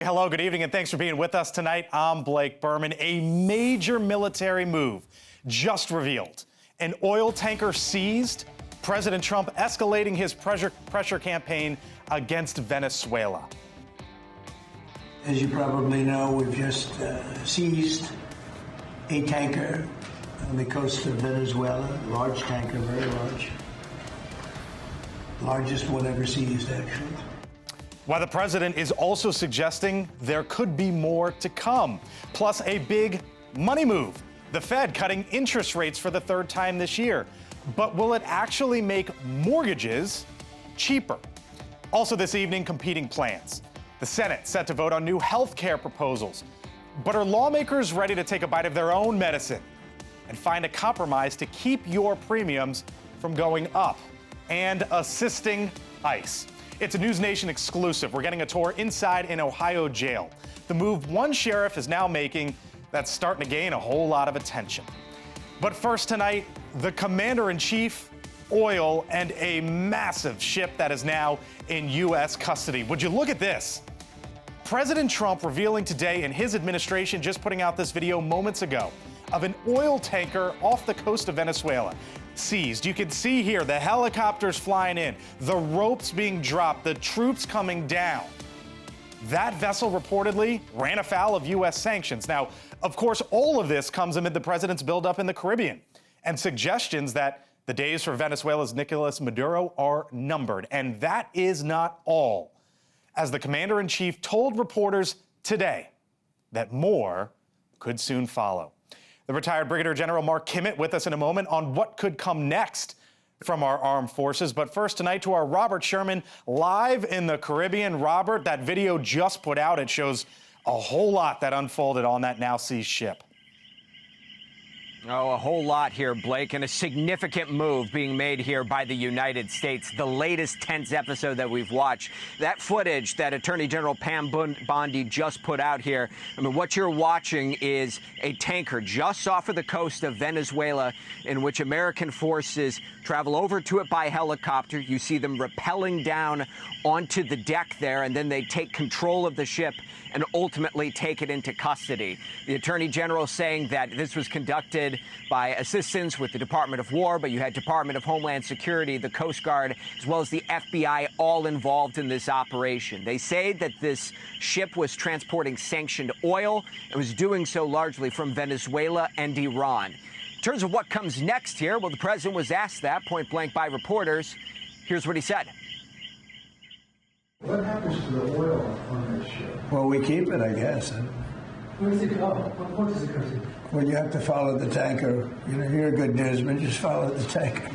Hello, good evening, and thanks for being with us tonight. I'm Blake Burman. A major military move just revealed. An oil tanker seized. President Trump escalating his pressure campaign against Venezuela. As you probably know, we've just seized a tanker on the coast of Venezuela. Large tanker, very large. Largest one ever seized, actually. While the president is also suggesting there could be more to come. Plus a big money move. The Fed cutting interest rates for the third time this year. But will it actually make mortgages cheaper? Also this evening, competing plans. The Senate set to vote on new health care proposals. But are lawmakers ready to take a bite of their own medicine and find a compromise to keep your premiums from going up? And assisting ICE. It's a NewsNation exclusive. We're getting a tour inside an Ohio jail. The move one sheriff is now making that's starting to gain a whole lot of attention. But first tonight, the commander-in-chief, oil, and a massive ship that is now in U.S. custody. Would you look at this? President Trump revealing today in his administration, just putting out this video moments ago, of an oil tanker off the coast of Venezuela. Seized. You can see here the helicopters flying in, the ropes being dropped, the troops coming down. That vessel reportedly ran afoul of U.S. sanctions. Now, of course, all of this comes amid the president's buildup in the Caribbean and suggestions that the days for Venezuela's Nicolas Maduro are numbered. And that is not all, as the commander-in-chief told reporters today that more could soon follow. The retired Brigadier General Mark Kimmett with us in a moment on what could come next from our armed forces. But first tonight to our Robert Sherman live in the Caribbean. Robert, that video just put out, it shows a whole lot that unfolded on that now seized ship. Oh, a whole lot here, Blake, and a significant move being made here by the United States. The latest tense episode that we've watched. That footage that Attorney General Pam Bondi just put out here, I mean, what you're watching is a tanker just off of the coast of Venezuela in which American forces travel over to it by helicopter. You see them rappelling down onto the deck there, and then they take control of the ship and ultimately take it into custody. The Attorney General saying that this was conducted by assistance with the Department of War, but you had Department of Homeland Security, the Coast Guard, as well as the FBI all involved in this operation. They say that this ship was transporting sanctioned oil and was doing so largely from Venezuela and Iran. In terms of what comes next here, well, the president was asked that point blank by reporters. Here's what he said. What happens to the oil on this ship? Well, we keep it, I guess. Where does it go? What does it go to? Well, you have to follow the tanker. You know, you're a good newsman. Just follow the tanker.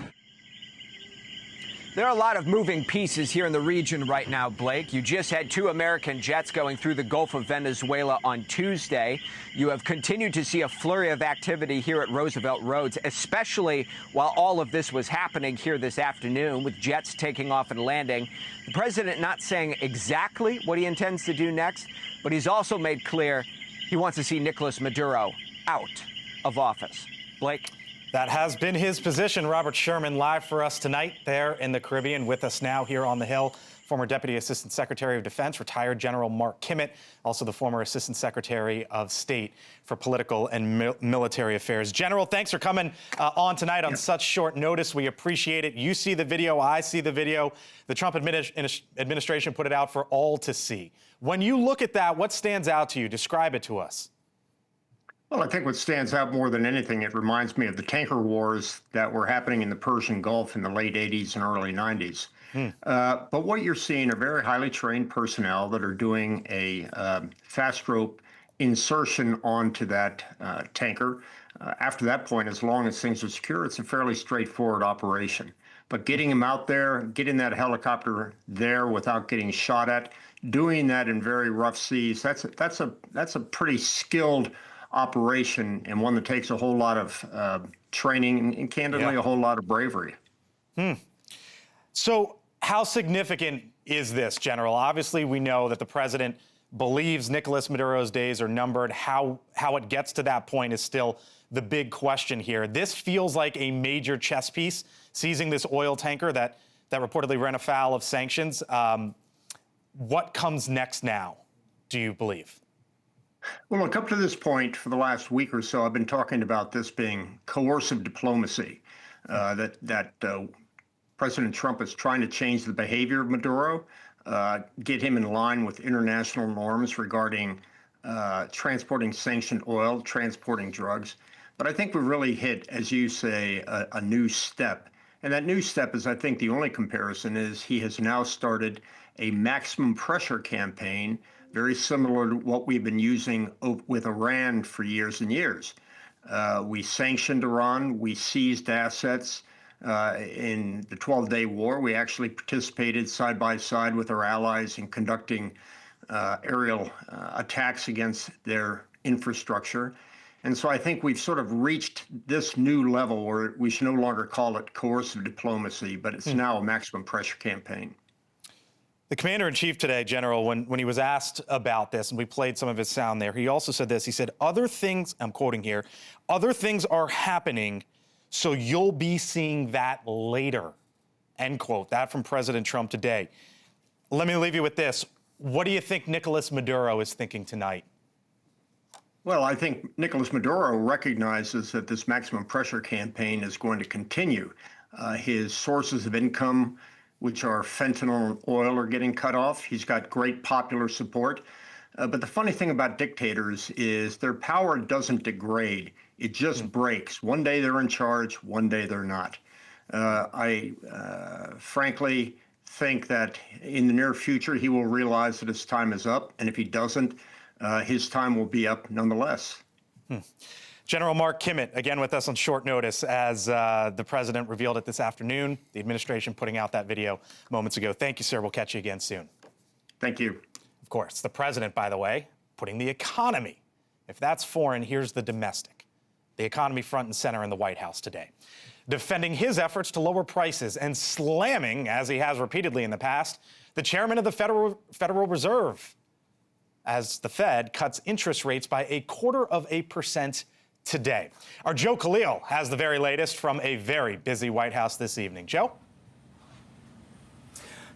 There are a lot of moving pieces here in the region right now, Blake. You just had 2 American jets going through the Gulf of Venezuela on Tuesday. You have continued to see a flurry of activity here at Roosevelt Roads, especially while all of this was happening here this afternoon with jets taking off and landing. The president not saying exactly what he intends to do next, but he's also made clear he wants to see Nicolas Maduro out of office. Blake? That has been his position. Robert Sherman live for us tonight there in the Caribbean. With us now here on the Hill, former Deputy Assistant Secretary of Defense, retired General Mark Kimmett, also the former Assistant Secretary of State for Political and Military Affairs. General, thanks for coming on tonight on such short notice. We appreciate it. You see the video, I see the video. The Trump administration put it out for all to see. When you look at that, what stands out to you? Describe it to us. Well, I think what stands out more than anything, it reminds me of the tanker wars that were happening in the Persian Gulf in the late 80s and early 90s. But what you're seeing are very highly trained personnel that are doing a fast rope insertion onto that tanker. After that point, as long as things are secure, it's a fairly straightforward operation. But getting him out there, getting that helicopter there without getting shot at, doing that in very rough seas, that's a pretty skilled operation, and one that takes a whole lot of training and candidly a whole lot of bravery. So how significant is this, General? Obviously, we know that the president believes Nicolas Maduro's days are numbered. How it gets to that point is still the big question here. This feels like a major chess piece, seizing this oil tanker that reportedly ran afoul of sanctions. What comes next now? do you believe? Well, look, up to this point, for the last week or so, I've been talking about this being coercive diplomacy, that President Trump is trying to change the behavior of Maduro, get him in line with international norms regarding transporting sanctioned oil, transporting drugs. But I think we've really hit, as you say, a new step. And that new step is, I think, the only comparison is he has now started a maximum pressure campaign, very similar to what we've been using with Iran for years and years. We sanctioned Iran, we seized assets. In the 12-day war, we actually participated side by side with our allies in conducting aerial attacks against their infrastructure. And so I think we've sort of reached this new level where we should no longer call it coercive diplomacy, but it's now a maximum pressure campaign. The commander-in-chief today, General, when he was asked about this, and we played some of his sound there, he also said this. He said, other things, I'm quoting here, other things are happening, so you'll be seeing that later, end quote. That from President Trump today. Let me leave you with this. What do you think Nicolas Maduro is thinking tonight? Well, I think Nicolas Maduro recognizes that this maximum pressure campaign is going to continue. His sources of income, which are fentanyl and oil, are getting cut off. He's got great popular support. But the funny thing about dictators is their power doesn't degrade. It just breaks. One day they're in charge, one day they're not. I frankly think that in the near future, he will realize that his time is up. And if he doesn't, his time will be up nonetheless. General Mark Kimmett, again with us on short notice, as the president revealed it this afternoon, the administration putting out that video moments ago. Thank you, sir. We'll catch you again soon. Thank you. Of course, the president, by the way, putting the economy. If that's foreign, here's the domestic. The economy front and center in the White House today. Defending his efforts to lower prices and slamming, as he has repeatedly in the past, the chairman of the Federal Reserve, as the Fed cuts interest rates by 0.25% today. Our Joe Khalil has the very latest from a very busy White House this evening. Joe?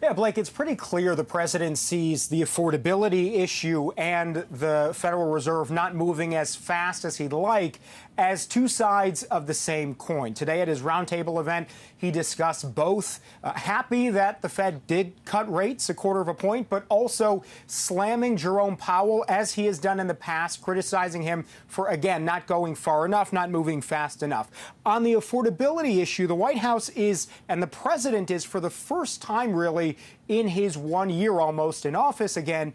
Yeah, Blake, it's pretty clear the president sees the affordability issue and the Federal Reserve not moving as fast as he'd like as two sides of the same coin. Today at his roundtable event, he discussed both happy that the Fed did cut rates 0.25 point, but also slamming Jerome Powell, as he has done in the past, criticizing him for, again, not going far enough, not moving fast enough. On the affordability issue, the White House is, and the president is, for the first time really in his 1 year almost in office again,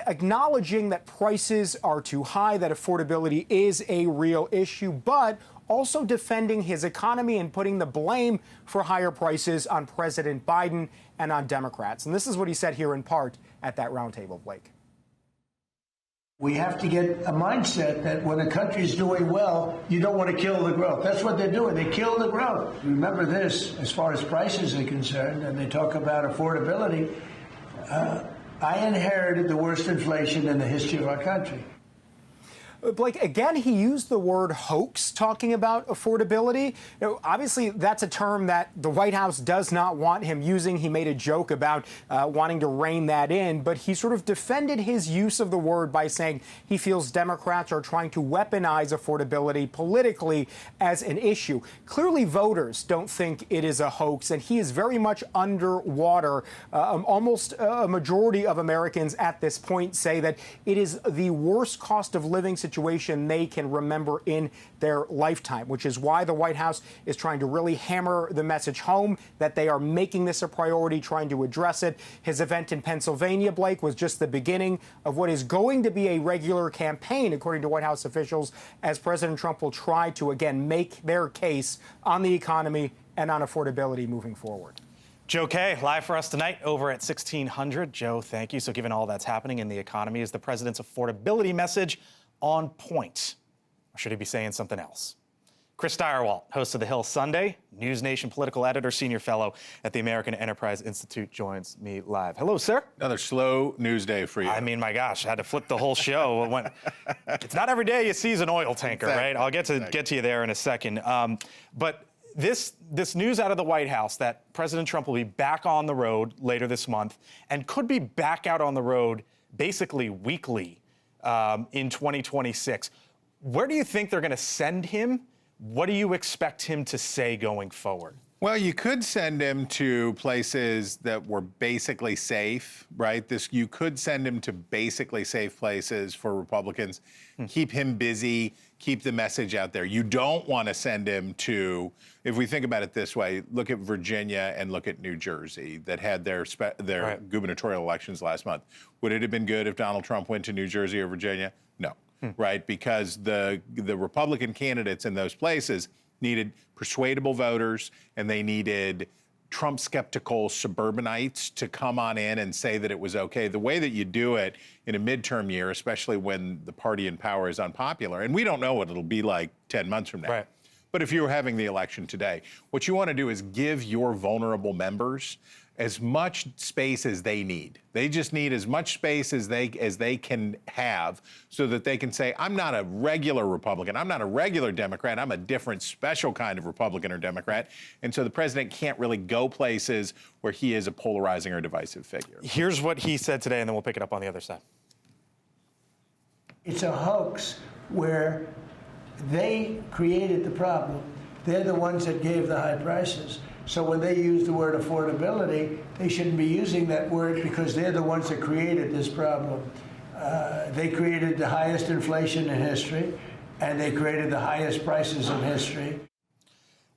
acknowledging that prices are too high, that affordability is a real issue, but also defending his economy and putting the blame for higher prices on President Biden and on Democrats. And this is what he said here in part at that roundtable, Blake. We have to get a mindset that when a country's doing well, you don't want to kill the growth. That's what they're doing. They kill the growth. Remember this, as far as prices are concerned, and they talk about affordability, I inherited the worst inflation in the history of our country. Blake, again, he used the word hoax talking about affordability. You know, obviously, that's a term that the White House does not want him using. He made a joke about wanting to rein that in, but he sort of defended his use of the word by saying he feels Democrats are trying to weaponize affordability politically as an issue. Clearly, voters don't think it is a hoax, and he is very much underwater. Almost a majority of Americans at this point say that it is the worst cost of living situation they can remember in their lifetime, which is why the White House is trying to really hammer the message home that they are making this a priority, trying to address it. His event in Pennsylvania, Blake, was just the beginning of what is going to be a regular campaign, according to White House officials, as President Trump will try to, again, make their case on the economy and on affordability moving forward. Joe Kay, live for us tonight over at 1600. Joe, thank you. So given all that's happening in the economy, is the president's affordability message on point, or should he be saying something else? Chris Stirewalt, host of The Hill Sunday, NewsNation political editor, senior fellow at the American Enterprise Institute, joins me live. Hello, sir. Another slow news day for you. I mean, my gosh, I had to flip the whole show. It's not every day you seize an oil tanker, right? I'll get to you there in a second. But this news out of the White House that President Trump will be back on the road later this month and could be back out on the road basically weekly in 2026. Where do you think they're going to send him? What do you expect him to say going forward? Well, you could send him to places that were basically safe, right? You could send him to basically safe places for Republicans, keep him busy, keep the message out there. You don't want to send him to, if we think about it this way, look at Virginia and look at New Jersey that had their Right. gubernatorial elections last month. Would it have been good if Donald Trump went to New Jersey or Virginia? No, right? Because the Republican candidates in those places needed persuadable voters, and they needed Trump-skeptical suburbanites to come on in and say that it was okay. The way that you do it in a midterm year, especially when the party in power is unpopular, and we don't know what it'll be like 10 months from now. Right. But if you were having the election today, what you want to do is give your vulnerable members as much space as they need. They just need as much space as they can have so that they can say, I'm not a regular Republican, I'm not a regular Democrat, I'm a different special kind of Republican or Democrat. And so the president can't really go places where he is a polarizing or divisive figure. Here's what he said today, and then we'll pick it up on the other side. It's a hoax where they created the problem. They're the ones that gave the high prices. So when they use the word affordability, they shouldn't be using that word because they're the ones that created this problem. They created the highest inflation in history, and they created the highest prices in history.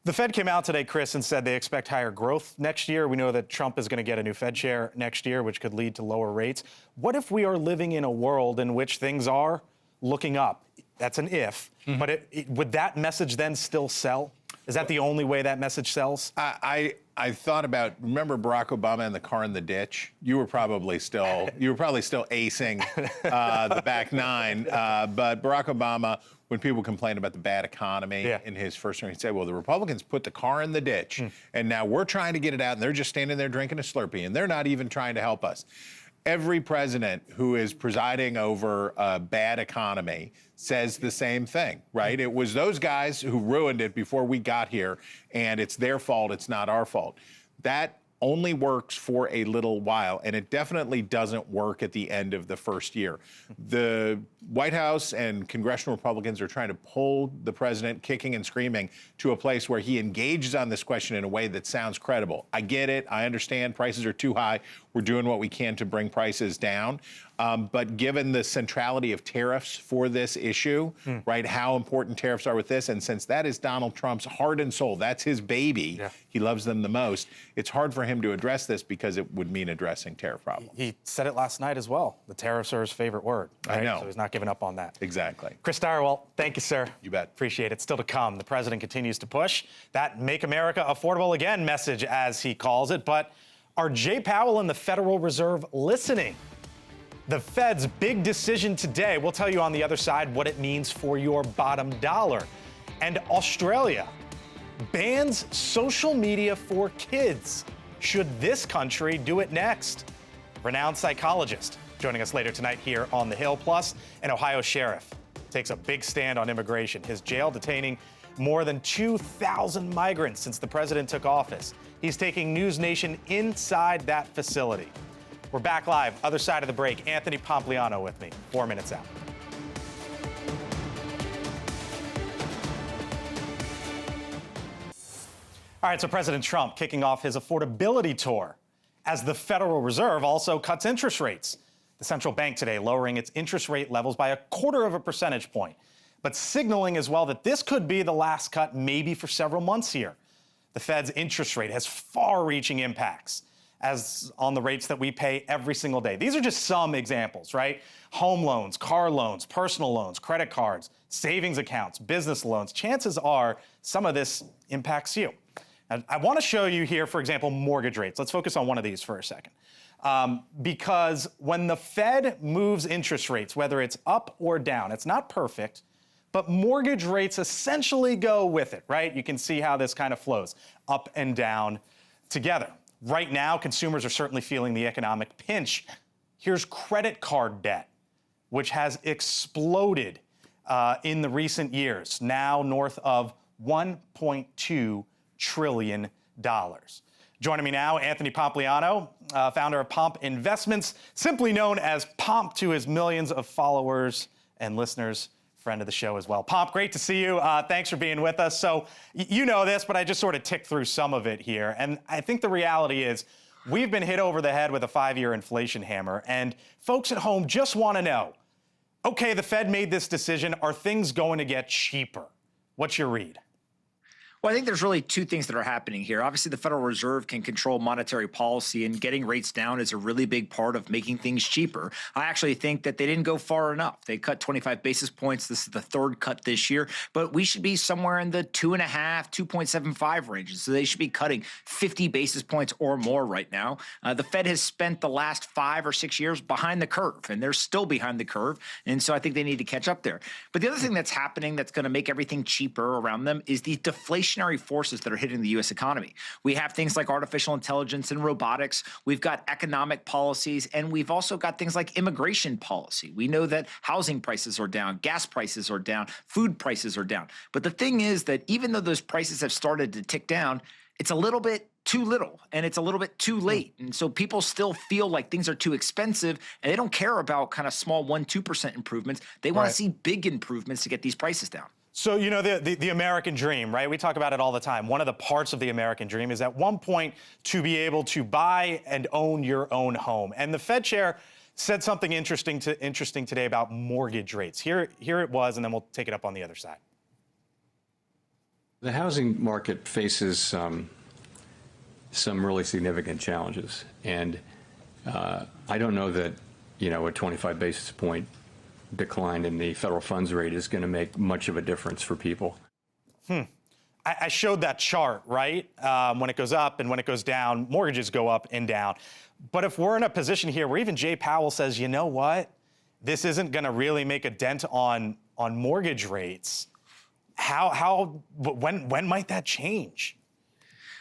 The Fed came out today, Chris, and said they expect higher growth next year. We know that Trump is going to get a new Fed chair next year, which could lead to lower rates. What if we are living in a world in which things are looking up? That's an if, but would that message then still sell? Is that the only way that message sells? I thought about, remember Barack Obama and the car in the ditch? You were probably still acing the back nine. But Barack Obama, when people complained about the bad economy in his first term, he'd say, well, the Republicans put the car in the ditch, and now we're trying to get it out, and they're just standing there drinking a Slurpee, and they're not even trying to help us. Every president who is presiding over a bad economy says the same thing, right? It was those guys who ruined it before we got here, and it's their fault, it's not our fault. That only works for a little while, and it definitely doesn't work at the end of the first year. The White House and congressional Republicans are trying to pull the president kicking and screaming to a place where he engages on this question in a way that sounds credible. I get it. I understand prices are too high. We're doing what we can to bring prices down. But given the centrality of tariffs for this issue, right, how important tariffs are with this, and since that is Donald Trump's heart and soul, that's his baby, he loves them the most, it's hard for him to address this because it would mean addressing tariff problems. He said it last night as well. The tariffs are his favorite word. Right? I know. So he's not giving up on that. Exactly. Chris Direwalt, thank you, sir. You bet. Appreciate it. Still to come. The president continues to push that Make America Affordable Again message, as he calls it. But are Jay Powell and the Federal Reserve listening? The Fed's big decision today, we'll tell you on the other side what it means for your bottom dollar. And Australia bans social media for kids. Should this country do it next? Renowned psychologist joining us later tonight here on The Hill. Plus, an Ohio sheriff takes a big stand on immigration. His jail detaining more than 2,000 migrants since the president took office. He's taking News Nation inside that facility. We're back live, other side of the break. Anthony Pompliano with me, 4 minutes out. All right, so President Trump kicking off his affordability tour as the Federal Reserve also cuts interest rates. The central bank today lowering its interest rate levels by 1/4 percentage point, but signaling as well that this could be the last cut maybe for several months here. The Fed's interest rate has far-reaching impacts as on the rates that we pay every single day. These are just some examples, right? Home loans, car loans, personal loans, credit cards, savings accounts, business loans. Chances are some of this impacts you. And I want to show you here, for example, mortgage rates. Let's focus on one of these for a second. Because when the Fed moves interest rates, whether it's up or down, it's not perfect, but mortgage rates essentially go with it, right? You can see how this kind of flows up and down together. Right now, consumers are certainly feeling the economic pinch. Here's credit card debt, which has exploded in the recent years, now north of $1.2 trillion. Joining me now, Anthony Pompliano, founder of Pomp Investments, simply known as Pomp to his millions of followers and listeners, friend of the show as well. Pomp, great to see you. Thanks for being with us. So you know this, but I just sort of ticked through some of it here. And I think the reality is we've been hit over the head with a 5-year inflation hammer. And folks at home just want to know, okay, the Fed made this decision. Are things going to get cheaper? What's your read? Well, I think there's really two things that are happening here. Obviously, the Federal Reserve can control monetary policy, and getting rates down is a really big part of making things cheaper. I actually think that they didn't go far enough. They cut 25 basis points. This is the third cut this year, but we should be somewhere in the 2.5, 2.75 ranges. So they should be cutting 50 basis points or more right now. The Fed has spent the last 5 or 6 years behind the curve, and they're still behind the curve. And so I think they need to catch up there. But the other thing that's happening that's going to make everything cheaper around them is the deflation forces that are hitting the U.S. economy. We have things like artificial intelligence and robotics. We've got economic policies, and we've also got things like immigration policy. We know that housing prices are down, gas prices are down, food prices are down. But the thing is that even though those prices have started to tick down, it's a little bit too little and it's a little bit too late. And so people still feel like things are too expensive, and they don't care about kind of small 1-2% improvements. They want to see big improvements to get these prices down. So, you know, the American dream, right? We talk about it all the time. One of the parts of the American dream is at one point to be able to buy and own your own home. And the Fed chair said something interesting today about mortgage rates. Here it was, and then we'll take it up on the other side. The housing market faces some really significant challenges. And I don't know that, you know, a 25 basis point decline in the federal funds rate is going to make much of a difference for people. I showed that chart, right? When it goes up and when it goes down, mortgages go up and down. But if we're in a position here where even Jay Powell says, you know what, this isn't going to really make a dent on mortgage rates, when might that change?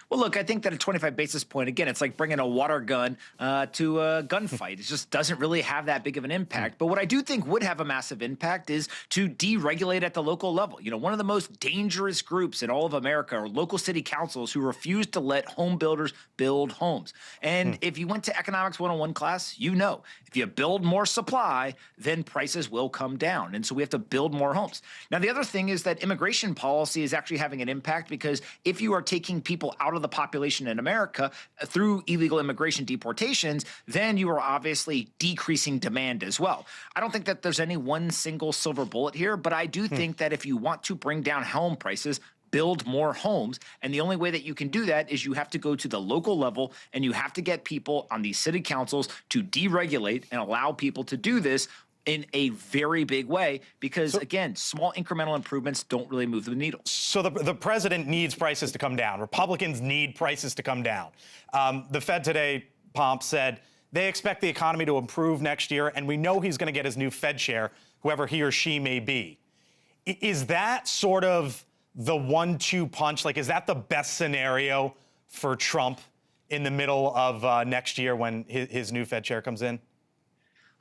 Well, look, I think that a 25 basis point, again, it's like bringing a water gun to a gunfight. It just doesn't really have that big of an impact. But what I do think would have a massive impact is to deregulate at the local level. You know, one of the most dangerous groups in all of America are local city councils who refuse to let home builders build homes. And if you went to Economics 101 class, you know, if you build more supply, then prices will come down. And so we have to build more homes. Now, the other thing is that immigration policy is actually having an impact, because if you are taking people out of the population in America through illegal immigration deportations, then you are obviously decreasing demand as well. I don't think that there's any one single silver bullet here, but I do think that if you want to bring down home prices, build more homes. And the only way that you can do that is you have to go to the local level, and you have to get people on these city councils to deregulate and allow people to do this in a very big way, because, again, small incremental improvements don't really move the needle. So the president needs prices to come down. Republicans need prices to come down. The Fed today, Pomp, said they expect the economy to improve next year, and we know he's going to get his new Fed chair, whoever he or she may be. Is that sort of the 1-2 punch? Like, is that the best scenario for Trump in the middle of next year when his new Fed chair comes in?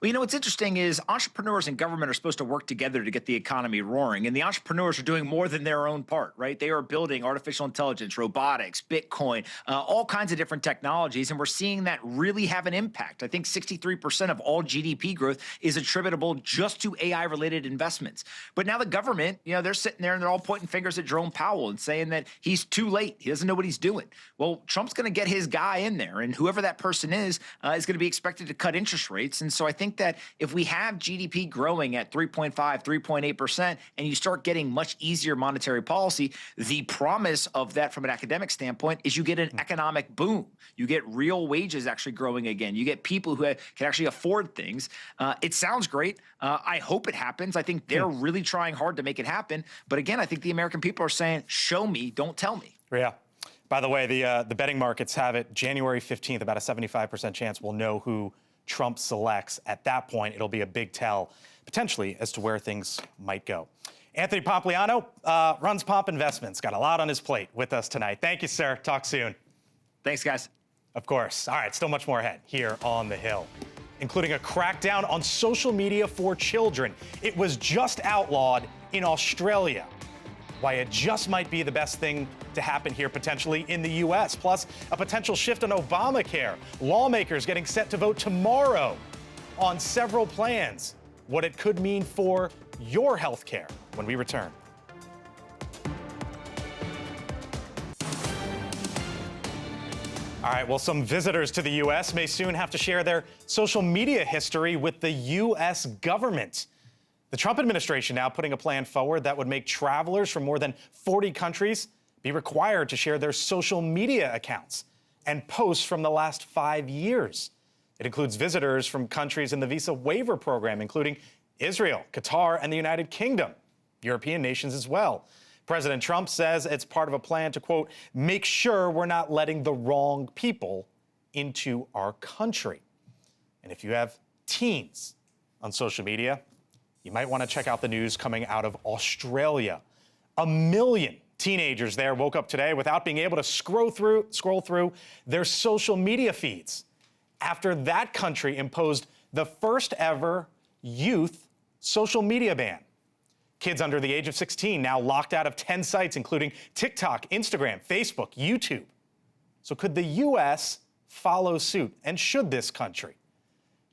Well, you know, what's interesting is entrepreneurs and government are supposed to work together to get the economy roaring. And the entrepreneurs are doing more than their own part, right? They are building artificial intelligence, robotics, Bitcoin, all kinds of different technologies. And we're seeing that really have an impact. I think 63% of all GDP growth is attributable just to AI-related investments. But now the government, you know, they're sitting there and they're all pointing fingers at Jerome Powell and saying that he's too late. He doesn't know what he's doing. Well, Trump's going to get his guy in there, and whoever that person is going to be expected to cut interest rates. And so I think that if we have GDP growing at 3.5, 3.8%, and you start getting much easier monetary policy, the promise of that from an academic standpoint is you get an economic boom. You get real wages actually growing again. You get people who can actually afford things. It sounds great. I hope it happens. I think they're really trying hard to make it happen. But again, I think the American people are saying, show me, don't tell me. Yeah. By the way, the betting markets have it January 15th, about a 75% chance we'll know who Trump selects. At that point, it'll be a big tell, potentially, as to where things might go. Anthony Pompliano runs Pomp Investments. Got a lot on his plate with us tonight. Thank you, sir. Talk soon. Thanks, guys. Of course. All right, still much more ahead here on The Hill, including a crackdown on social media for children. It was just outlawed in Australia. why it just might be the best thing to happen here potentially in the U.S. Plus, a potential shift on Obamacare. Lawmakers getting set to vote tomorrow on several plans. What it could mean for your health care when we return. All right, well, some visitors to the U.S. may soon have to share their social media history with the U.S. government. The Trump administration now putting a plan forward that would make travelers from more than 40 countries be required to share their social media accounts and posts from the last 5 years. It includes visitors from countries in the visa waiver program, including Israel, Qatar, and the United Kingdom, European nations as well. President Trump says it's part of a plan to, quote, make sure we're not letting the wrong people into our country. And if you have teens on social media, you might want to check out the news coming out of Australia. 1 million teenagers there woke up today without being able to scroll through their social media feeds after that country imposed the first ever youth social media ban. Kids under the age of 16 now locked out of 10 sites, including TikTok, Instagram, Facebook, YouTube. So could the U.S. follow suit? And should this country?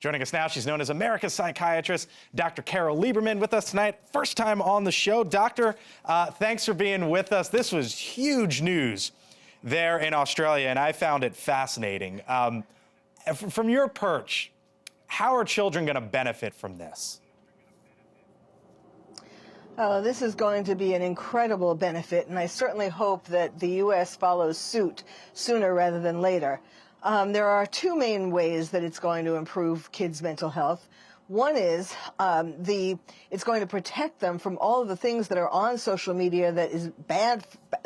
Joining us now, she's known as America's psychiatrist, Dr. Carol Lieberman, with us tonight. First time on the show. Doctor, thanks for being with us. This was huge news there in Australia, and I found it fascinating. From your perch, how are children going to benefit from this? This is going to be an incredible benefit, and I certainly hope that the U.S. follows suit sooner rather than later. There are two main ways that it's going to improve kids' mental health. One is it's going to protect them from all of the things that are on social media that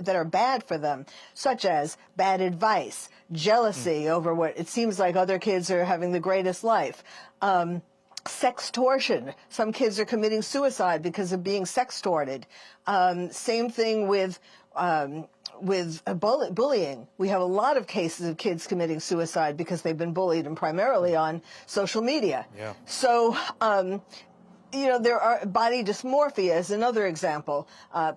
are bad for them, such as bad advice, jealousy over what it seems like other kids are having the greatest life. Sextortion. Some kids are committing suicide because of being sextorted. Same thing with bullying. We have a lot of cases of kids committing suicide because they've been bullied, and primarily on social media. Yeah. So, there are body dysmorphia is another example.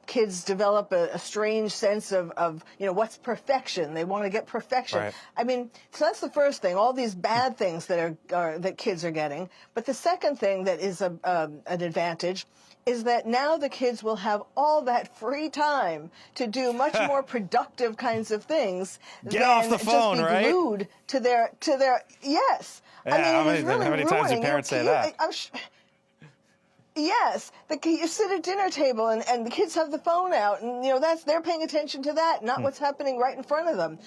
Kids develop a strange sense of what's perfection. They want to get perfection. Right. I mean, so that's the first thing. All these bad things that kids are getting. But the second thing that is an advantage is that now the kids will have all that free time to do much more productive kinds of things Get off the phone, just be right? glued to their yes. Yeah, I mean, how many times do parents say that? Yes, you sit at dinner table and the kids have the phone out, and they're paying attention to that, not what's happening right in front of them.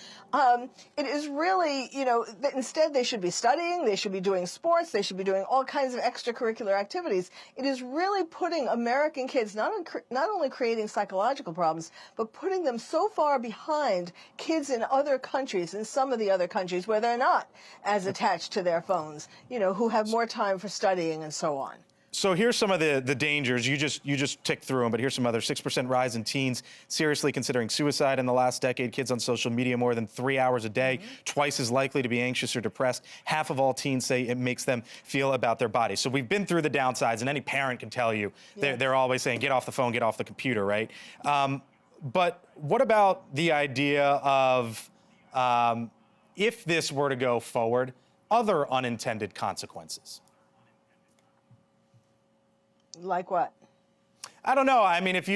It is really, that instead they should be studying, they should be doing sports, they should be doing all kinds of extracurricular activities. It is really putting American kids not only creating psychological problems, but putting them so far behind kids in other countries, in some of the other countries where they're not as attached to their phones, who have more time for studying and so on. So here's some of the dangers. You just ticked through them, but here's some other. 6% rise in teens seriously considering suicide in the last decade. Kids on social media more than 3 hours a day, twice as likely to be anxious or depressed. Half of all teens say it makes them feel about their body. So we've been through the downsides, and any parent can tell you they're always saying, get off the phone, get off the computer, right? But what about the idea of if this were to go forward, other unintended consequences? Like what? I don't know. I mean, if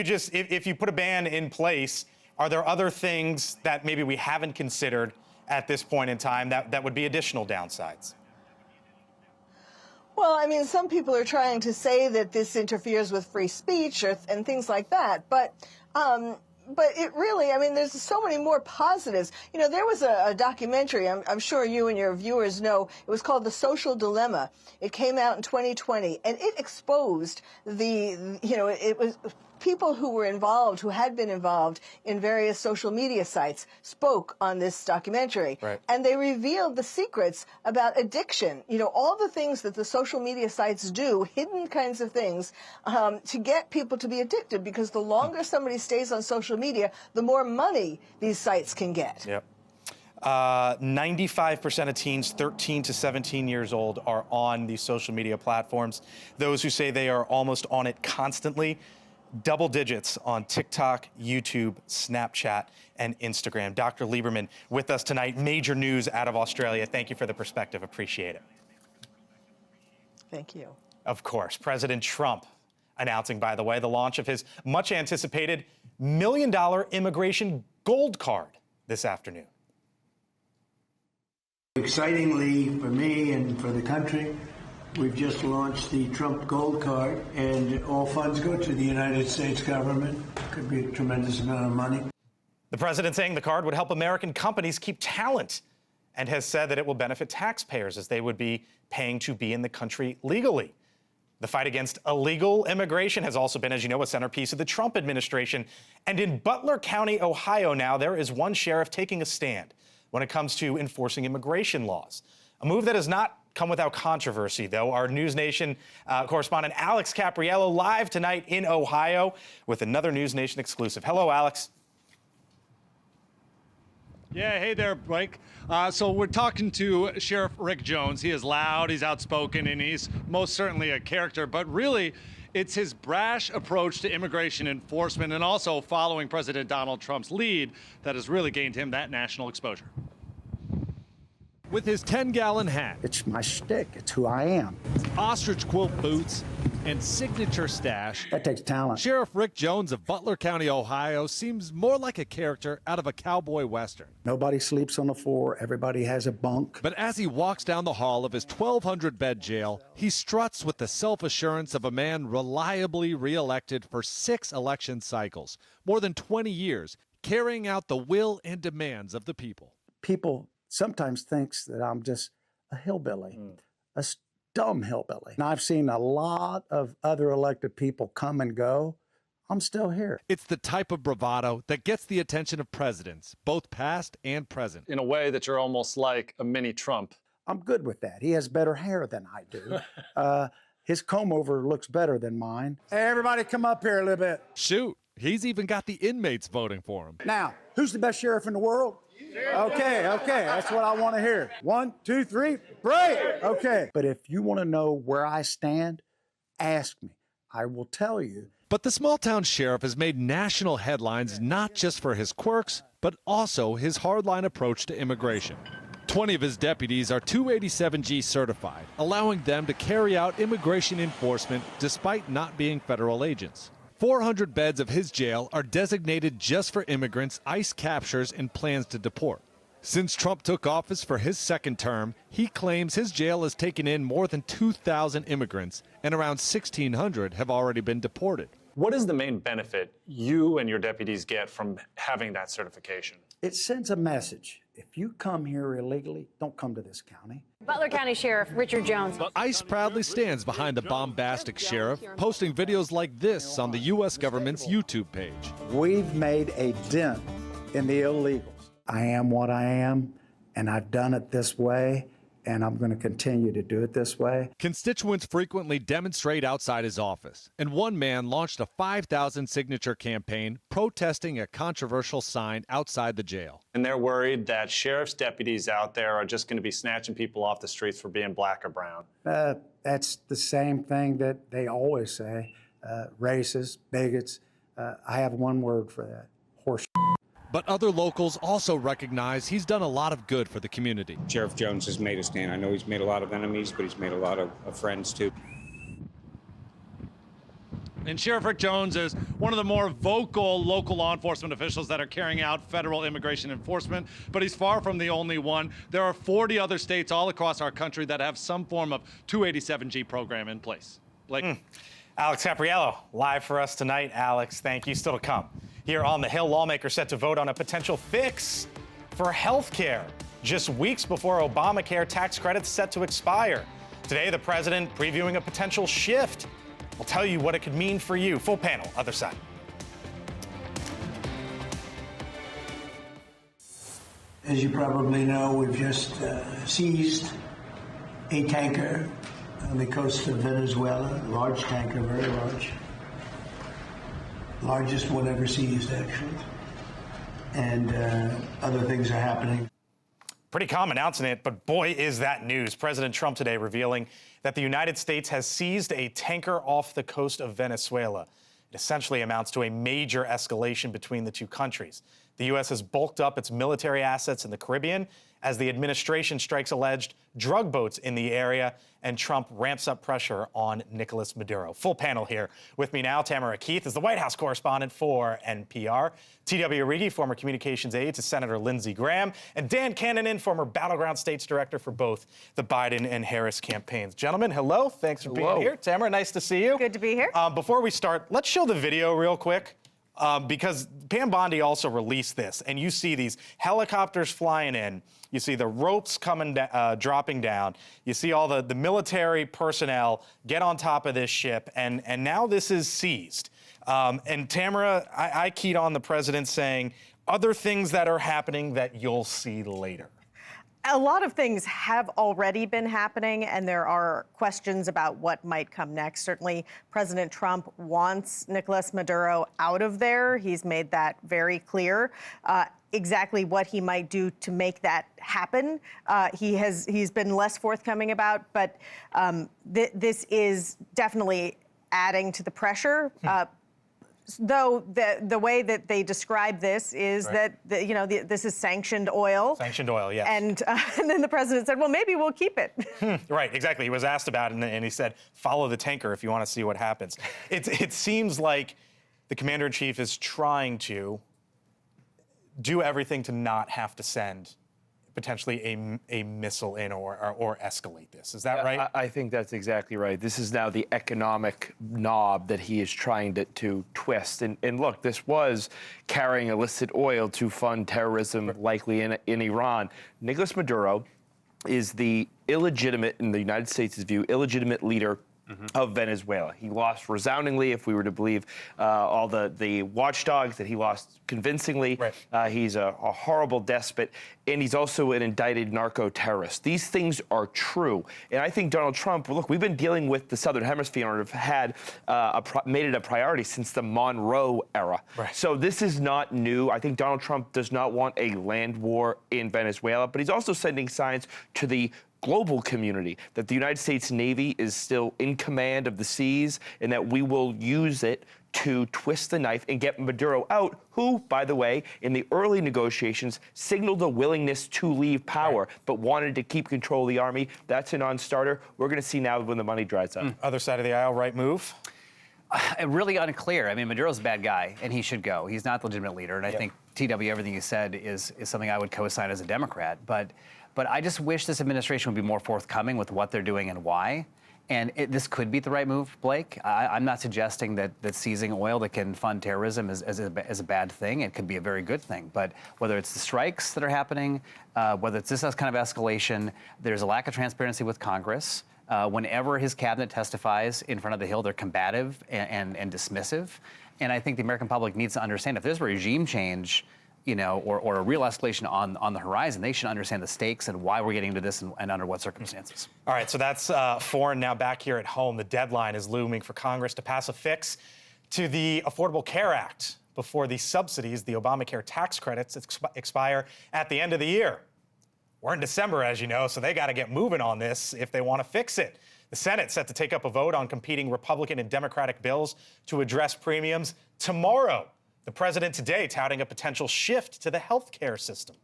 you put a ban in place, are there other things that maybe we haven't considered at this point in time that would be additional downsides? Well, I mean, some people are trying to say that this interferes with free speech and things like that, but it really, I mean, there's so many more positives. There was a documentary, I'm sure you and your viewers know, it was called The Social Dilemma. It came out in 2020, and it exposed it was people who had been involved in various social media sites spoke on this documentary. Right. And they revealed the secrets about addiction, all the things that the social media sites do, hidden kinds of things, to get people to be addicted, because the longer somebody stays on social media, the more money these sites can get. Yep. 95% of teens 13 to 17 years old are on these social media platforms. Those who say they are almost on it constantly, double digits on TikTok, YouTube, Snapchat, and Instagram. Dr. Lieberman with us tonight. Major news out of Australia. Thank you for the perspective. Appreciate it. Thank you. Of course, President Trump announcing, by the way, the launch of his much anticipated $1 million immigration gold card this afternoon. Excitingly for me and for the country, we've just launched the Trump Gold Card, and all funds go to the United States government. Could be a tremendous amount of money. The president saying the card would help American companies keep talent and has said that it will benefit taxpayers as they would be paying to be in the country legally. The fight against illegal immigration has also been, as you know, a centerpiece of the Trump administration. And in Butler County, Ohio now, there is one sheriff taking a stand when it comes to enforcing immigration laws. A move that has not come without controversy, though. Our NewsNation correspondent Alex Capriello live tonight in Ohio with another NewsNation exclusive. Hello, Alex. Yeah, hey there, Blake. So we're talking to Sheriff Rick Jones. He is loud, he's outspoken, and he's most certainly a character. But really, it's his brash approach to immigration enforcement and also following President Donald Trump's lead that has really gained him that national exposure. With his 10-gallon hat, it's my shtick. It's who I am. ostrich quilt boots, and signature stash, That takes talent. Sheriff Rick Jones of Butler County, Ohio, seems more like a character out of a cowboy western. Nobody sleeps on the floor. Everybody has a bunk. But as he walks down the hall of his 1,200-bed jail, he struts with the self-assurance of a man reliably reelected for 6 election cycles, more than 20 years, carrying out the will and demands of the people. People sometimes thinks that I'm just a hillbilly, a dumb hillbilly. And I've seen a lot of other elected people come and go. I'm still here. It's the type of bravado that gets the attention of presidents, both past and present. In a way that you're almost like a mini Trump. I'm good with that. He has better hair than I do. His comb over looks better than mine. Hey, everybody come up here a little bit. Shoot, he's even got the inmates voting for him. Now, who's the best sheriff in the world? Okay, that's what I want to hear. 1, 2, 3, break. Okay. But if you want to know where I stand, ask me. I will tell you. But the small-town sheriff has made national headlines not just for his quirks, but also his hardline approach to immigration. 20 of his deputies are 287G certified, allowing them to carry out immigration enforcement despite not being federal agents. 400 beds of his jail are designated just for immigrants ICE captures and plans to deport. Since Trump took office for his second term, he claims his jail has taken in more than 2,000 immigrants, and around 1,600 have already been deported. What is the main benefit you and your deputies get from having that certification? It sends a message. If you come here illegally, don't come to this county. Butler County Sheriff Richard Jones. ICE proudly stands behind the bombastic sheriff, posting videos like this on the U.S. government's YouTube page. We've made a dent in the illegals. I am what I am, and I've done it this way, and I'm going to continue to do it this way. Constituents frequently demonstrate outside his office, and one man launched a 5,000 signature campaign protesting a controversial sign outside the jail. And they're worried that sheriff's deputies out there are just going to be snatching people off the streets for being black or brown. That's the same thing that they always say, racists, bigots. I have one word for that, horse. But other locals also recognize he's done a lot of good for the community. Sheriff Jones has made a stand. I know he's made a lot of enemies, but he's made a lot of friends, too. And Sheriff Rick Jones is one of the more vocal local law enforcement officials that are carrying out federal immigration enforcement, but he's far from the only one. There are 40 other states all across our country that have some form of 287G program in place. Blake. Alex Capriello, live for us tonight. Alex, thank you. Still to come. Here on the Hill, lawmakers set to vote on a potential fix for health care just weeks before Obamacare tax credits set to expire. Today, the president previewing a potential shift. I'll tell you what it could mean for you. Full panel, other side. As you probably know, we've just seized a tanker on the coast of Venezuela, a large tanker, very large. Largest one ever seized, actually. And other things are happening. Pretty calm announcing it, but boy, is that news. President Trump today revealing that the United States has seized a tanker off the coast of Venezuela. It essentially amounts to a major escalation between the two countries. The U.S. has bulked up its military assets in the Caribbean as the administration strikes alleged drug boats in the area, and Trump ramps up pressure on Nicolas Maduro. Full panel here. With me now, Tamara Keith is the White House correspondent for NPR, T.W. Arrighi, former communications aide to Senator Lindsey Graham, and Dan Cannon, former Battleground States Director for both the Biden and Harris campaigns. Gentlemen, hello. Thanks for being here. Tamara, nice to see you. Good to be here. Before we start, let's show the video real quick. Because Pam Bondi also released this, and you see these helicopters flying in, you see the ropes coming, dropping down, you see all the military personnel get on top of this ship, and now this is seized. And Tamara, I keyed on the president saying other things that are happening that you'll see later. A lot of things have already been happening, and there are questions about what might come next. Certainly, President Trump wants Nicolas Maduro out of there. He's made that very clear. Exactly what he might do to make that happen, he's been less forthcoming about, but this is definitely adding to the pressure. Though the way that they describe this is that this is sanctioned oil. Sanctioned oil, yes. And then the president said, well, maybe we'll keep it. Right, exactly. He was asked about it, and he said, follow the tanker if you want to see what happens. It seems like the commander-in-chief is trying to do everything to not have to send potentially a missile in or escalate this. Is that right? I think that's exactly right. This is now the economic knob that he is trying to twist. And look, this was carrying illicit oil to fund terrorism, likely in Iran. Nicolas Maduro is the illegitimate, in the United States' view, illegitimate leader of Venezuela. He lost resoundingly, if we were to believe all the watchdogs, that he lost convincingly. Right. He's a horrible despot, and he's also an indicted narco-terrorist. These things are true. And I think Donald Trump, look, we've been dealing with the Southern Hemisphere and have had made it a priority since the Monroe era. Right. So this is not new. I think Donald Trump does not want a land war in Venezuela, but he's also sending signs to the global community that the United States Navy is still in command of the seas and that we will use it to twist the knife and get Maduro out, who, by the way, in the early negotiations signaled a willingness to leave power, but wanted to keep control of the army. That's a non-starter. We're going to see now when the money dries up. Other side of the aisle, right move? Really unclear. I mean, Maduro's a bad guy, and he should go. He's not the legitimate leader, and I think, TW, everything you said is something I would co-sign as a Democrat. But I just wish this administration would be more forthcoming with what they're doing and why. And this could be the right move, Blake. I'm not suggesting that seizing oil that can fund terrorism is a bad thing. It could be a very good thing. But whether it's the strikes that are happening, whether it's this kind of escalation, there's a lack of transparency with Congress. Whenever his cabinet testifies in front of the Hill, they're combative and dismissive. And I think the American public needs to understand if there's a regime change, or a real escalation on the horizon, they should understand the stakes and why we're getting into this and under what circumstances. All right, so that's foreign. Now back here at home, the deadline is looming for Congress to pass a fix to the Affordable Care Act before the subsidies, the Obamacare tax credits, expire at the end of the year. We're in December, as you know, so they got to get moving on this if they want to fix it. The Senate set to take up a vote on competing Republican and Democratic bills to address premiums tomorrow. The president today touting a potential shift to the health care system.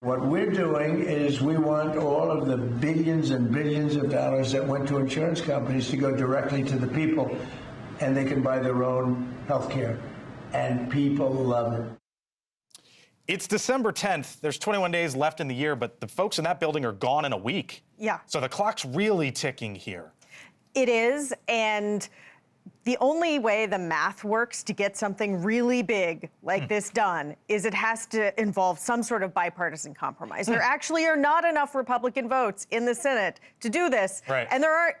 What we're doing is we want all of the billions and billions of dollars that went to insurance companies to go directly to the people, and they can buy their own health care. And people love it. It's December 10th. There's 21 days left in the year, but the folks in that building are gone in a week. Yeah. So the clock's really ticking here. It is, and the only way the math works to get something really big like this done is it has to involve some sort of bipartisan compromise. There actually are not enough Republican votes in the Senate to do this. Right. And there are,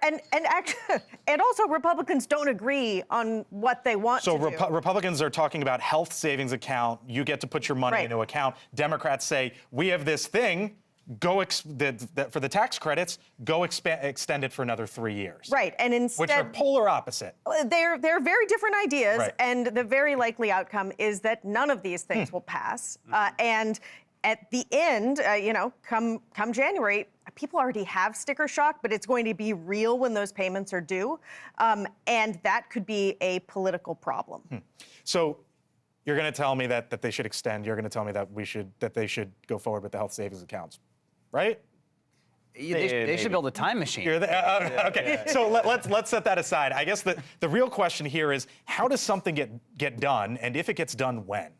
and also Republicans don't agree on what they want to do. So Republicans are talking about health savings account. You get to put your money into account. Democrats say, we have this thing. For the tax credits, extend it for another 3 years. Right, and instead, which are polar opposite. They're very different ideas, and the very likely outcome is that none of these things will pass. And at the end, come January, people already have sticker shock, but it's going to be real when those payments are due. And that could be a political problem. So you're going to tell me that they should extend. You're going to tell me that they should go forward with the health savings accounts, right? They should build a time machine. Okay, so let's set that aside. I guess the real question here is, how does something get done, and if it gets done, when?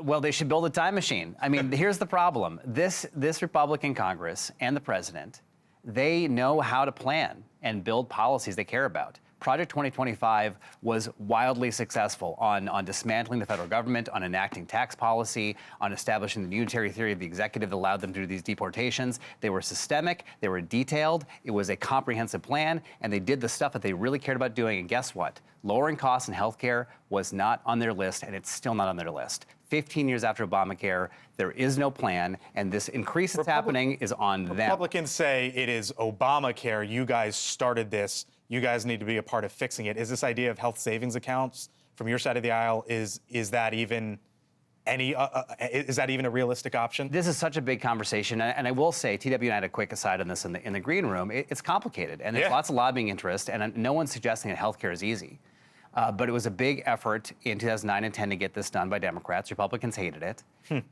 Well, they should build a time machine. I mean, here's the problem. This Republican Congress and the president, they know how to plan and build policies they care about. Project 2025 was wildly successful on dismantling the federal government, on enacting tax policy, on establishing the unitary theory of the executive that allowed them to do these deportations. They were systemic, they were detailed, it was a comprehensive plan, and they did the stuff that they really cared about doing. And guess what? Lowering costs in healthcare was not on their list, and it's still not on their list. 15 years after Obamacare, there is no plan, and this increase that's happening is on them. Republicans say it is Obamacare. You guys started this. You guys need to be a part of fixing it. Is this idea of health savings accounts from your side of the aisle, is that even a realistic option? This is such a big conversation, and I will say, TW and I had a quick aside on this in the green room. It's complicated, and there's lots of lobbying interest, and no one's suggesting that healthcare is easy. But it was a big effort in 2009 and 10 to get this done by Democrats. Republicans hated it.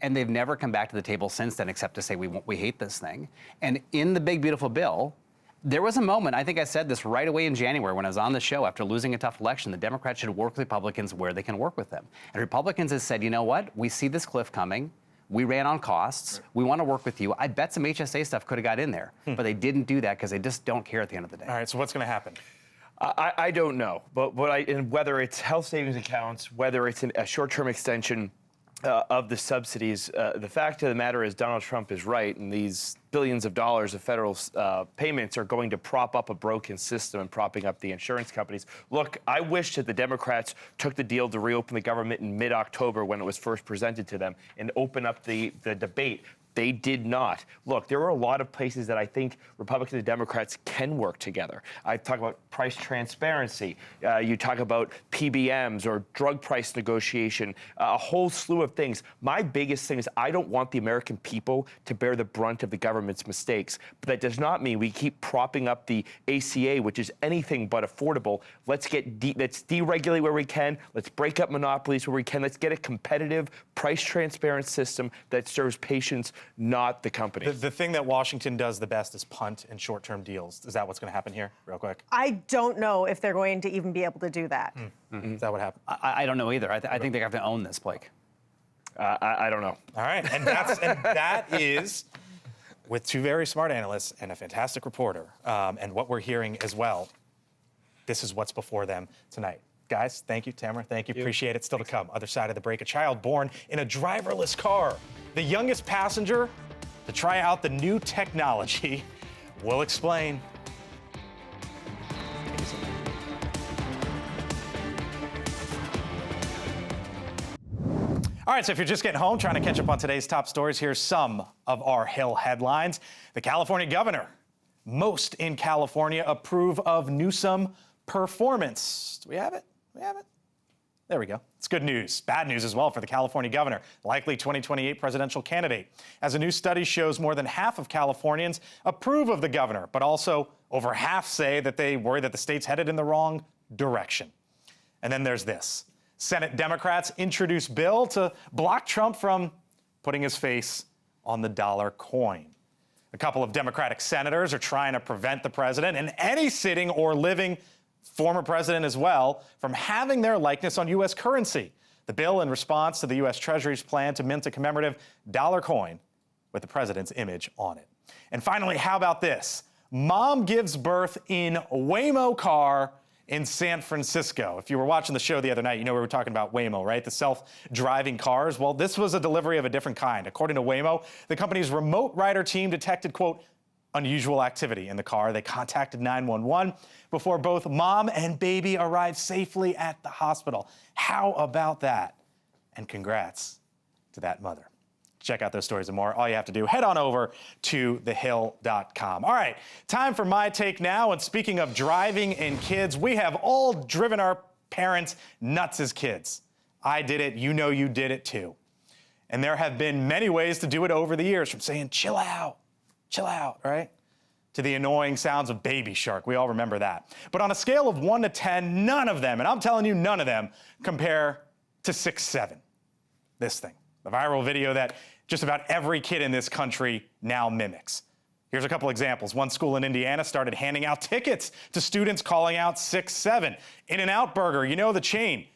And they've never come back to the table since then except to say we hate this thing. And in the big, beautiful bill, there was a moment, I think I said this right away in January when I was on the show after losing a tough election, the Democrats should work with Republicans where they can work with them. And Republicans have said, you know what? We see this cliff coming. We ran on costs. We want to work with you. I bet some HSA stuff could have got in there. But they didn't do that because they just don't care at the end of the day. All right, so what's going to happen? I don't know, but whether it's health savings accounts, whether it's a short-term extension of the subsidies, the fact of the matter is Donald Trump is right, and these billions of dollars of federal payments are going to prop up a broken system and propping up the insurance companies. Look, I wish that the Democrats took the deal to reopen the government in mid-October when it was first presented to them and open up the debate. They did not. Look, there are a lot of places that I think Republicans and Democrats can work together. I talk about price transparency. You talk about PBMs or drug price negotiation, a whole slew of things. My biggest thing is I don't want the American people to bear the brunt of the government's mistakes. But that does not mean we keep propping up the ACA, which is anything but affordable. Let's deregulate where we can. Let's break up monopolies where we can. Let's get a competitive, price transparent system that serves patients, not the company. The thing that Washington does the best is punt and short-term deals. Is that what's going to happen here, real quick? I don't know if they're going to even be able to do that. Is that what happened? I don't know either. I think they have to own this, Blake. I don't know. All right, and that is with two very smart analysts and a fantastic reporter, and what we're hearing as well. This is what's before them tonight. Guys, thank you. Tamara, thank you. Appreciate it. Still to come. Other side of the break, a child born in a driverless car. The youngest passenger to try out the new technology. We'll explain. All right, so if you're just getting home, trying to catch up on today's top stories, here's some of our Hill headlines. The California governor. Most in California approve of Newsom performance. Do we have it? We have it. There we go. It's good news. Bad news as well for the California governor, likely 2028 presidential candidate. As a new study shows, more than half of Californians approve of the governor, but also over half say that they worry that the state's headed in the wrong direction. And then there's this. Senate Democrats introduce bill to block Trump from putting his face on the dollar coin. A couple of Democratic senators are trying to prevent the president and any sitting or living former president as well from having their likeness on U.S. currency. The bill in response to the U.S. Treasury's plan to mint a commemorative dollar coin with the president's image on it. And finally, how about this? Mom gives birth in Waymo car in San Francisco. If you were watching the show the other night, you know we were talking about Waymo, right? The self-driving cars. Well, this was a delivery of a different kind. According to Waymo, the company's remote rider team detected, quote, unusual activity in the car. They contacted 911 before both mom and baby arrived safely at the hospital. How about that? And congrats to that mother. Check out those stories and more. All you have to do, head on over to thehill.com. All right, time for my take now. And speaking of driving and kids, we have all driven our parents nuts as kids. I did it. You know you did it too. And there have been many ways to do it over the years, from saying, chill out, right? To the annoying sounds of Baby Shark. We all remember that. But on a scale of 1 to 10, none of them, and I'm telling you, none of them, compare to 6-7. This thing, the viral video that just about every kid in this country now mimics. Here's a couple examples. One school in Indiana started handing out tickets to students calling out 6-7. In-N-Out Burger, you know the chain,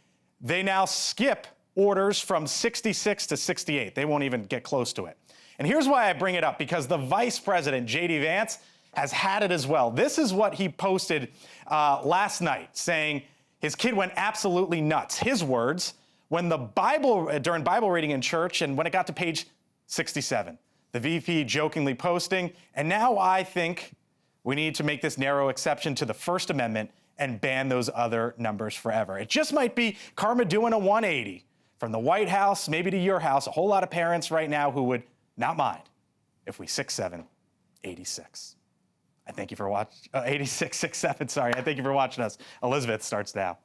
they now skip orders from 66 to 68. They won't even get close to it. And here's why I bring it up, because the vice president, J.D. Vance, has had it as well. This is what he posted last night, saying his kid went absolutely nuts. His words, when during Bible reading in church, and when it got to page 67. The VP jokingly posting, and now I think we need to make this narrow exception to the First Amendment and ban those other numbers forever. It just might be karma doing a 180 from the White House, maybe to your house. A whole lot of parents right now who would not mind if we 6-7, 86. I thank you for watching, 86, 6-7, sorry. I thank you for watching us. Elizabeth starts now.